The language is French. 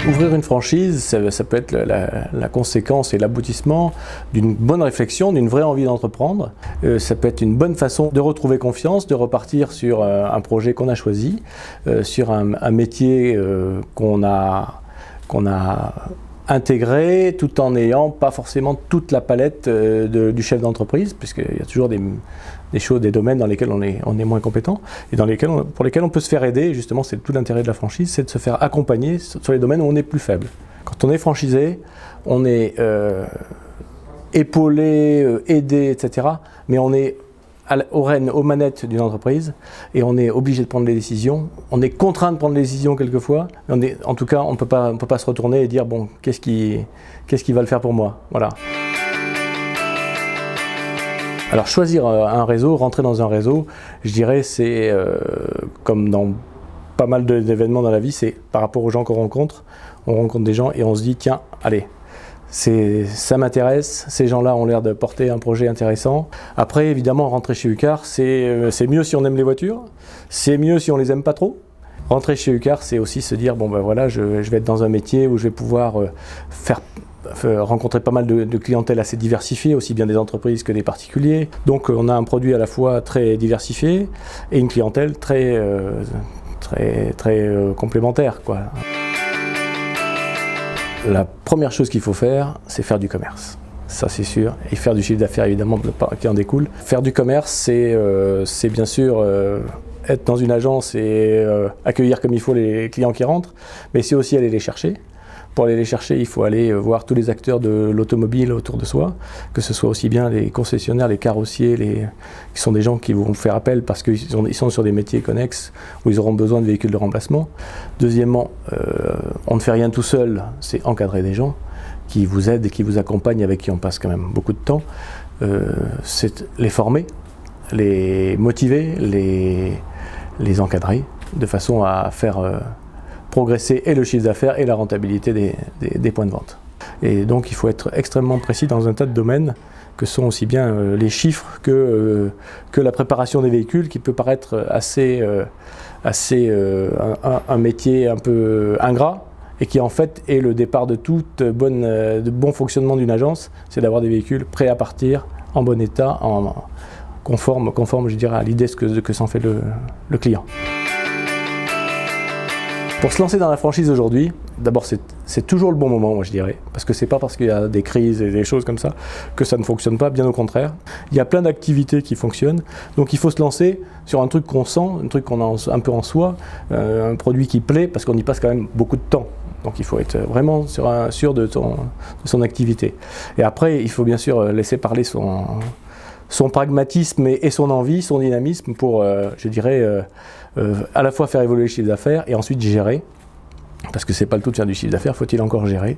Ouvrir une franchise, ça peut être la conséquence et l'aboutissement d'une bonne réflexion, d'une vraie envie d'entreprendre. Ça peut être une bonne façon de retrouver confiance, de repartir sur un projet qu'on a choisi, sur un métier qu'on a intégré, tout en n'ayant pas forcément toute la palette du chef d'entreprise, puisqu'il y a toujours des choses, des domaines dans lesquels on est moins compétent et pour lesquels on peut se faire aider. Justement, c'est tout l'intérêt de la franchise, c'est de se faire accompagner sur les domaines où on est plus faible. Quand on est franchisé, on est épaulé, aidé, etc. Mais on est aux rênes, aux manettes d'une entreprise et on est obligé de prendre les décisions. On est contraint de prendre les décisions quelquefois. En tout cas, on ne peut pas se retourner et dire bon, qu'est-ce qui va le faire pour moi, voilà. Alors choisir un réseau, rentrer dans un réseau, je dirais c'est comme dans pas mal d'événements dans la vie, c'est par rapport aux gens qu'on rencontre. On rencontre des gens et on se dit tiens, allez, ça m'intéresse, ces gens-là ont l'air de porter un projet intéressant. Après évidemment rentrer chez Ucar, c'est mieux si on aime les voitures, c'est mieux si on les aime pas trop. Rentrer chez Ucar, c'est aussi se dire bon ben voilà, je vais être dans un métier où je vais pouvoir rencontrer pas mal de clientèle assez diversifiée, aussi bien des entreprises que des particuliers. Donc on a un produit à la fois très diversifié et une clientèle très complémentaire, quoi. La première chose qu'il faut faire, c'est faire du commerce. Ça c'est sûr. Et faire du chiffre d'affaires évidemment qui en découle. Faire du commerce, c'est bien sûr être dans une agence et accueillir comme il faut les clients qui rentrent, mais c'est aussi aller les chercher. Pour aller les chercher, il faut aller voir tous les acteurs de l'automobile autour de soi, que ce soit aussi bien les concessionnaires, les carrossiers, qui sont des gens qui vont faire appel parce qu'ils sont sur des métiers connexes où ils auront besoin de véhicules de remplacement. Deuxièmement, on ne fait rien tout seul, c'est encadrer des gens qui vous aident et qui vous accompagnent, avec qui on passe quand même beaucoup de temps. C'est les former, les motiver, les encadrer, de façon à faire progresser et le chiffre d'affaires et la rentabilité des points de vente. Et donc il faut être extrêmement précis dans un tas de domaines que sont aussi bien les chiffres que la préparation des véhicules, qui peut paraître un métier un peu ingrat et qui en fait est le départ de bon fonctionnement d'une agence, c'est d'avoir des véhicules prêts à partir, en bon état, conforme je dirais à l'idée que s'en fait le client. Pour se lancer dans la franchise aujourd'hui, d'abord c'est toujours le bon moment, moi je dirais, parce que c'est pas parce qu'il y a des crises et des choses comme ça que ça ne fonctionne pas, bien au contraire. Il y a plein d'activités qui fonctionnent, donc il faut se lancer sur un truc qu'on sent, un truc qu'on a un peu en soi, un produit qui plaît, parce qu'on y passe quand même beaucoup de temps. Donc il faut être vraiment sûr de son activité. Et après, il faut bien sûr laisser parler son pragmatisme et son envie, son dynamisme pour, je dirais, à la fois faire évoluer le chiffre d'affaires et ensuite gérer. Parce que c'est pas le tout de faire du chiffre d'affaires, faut-il encore gérer.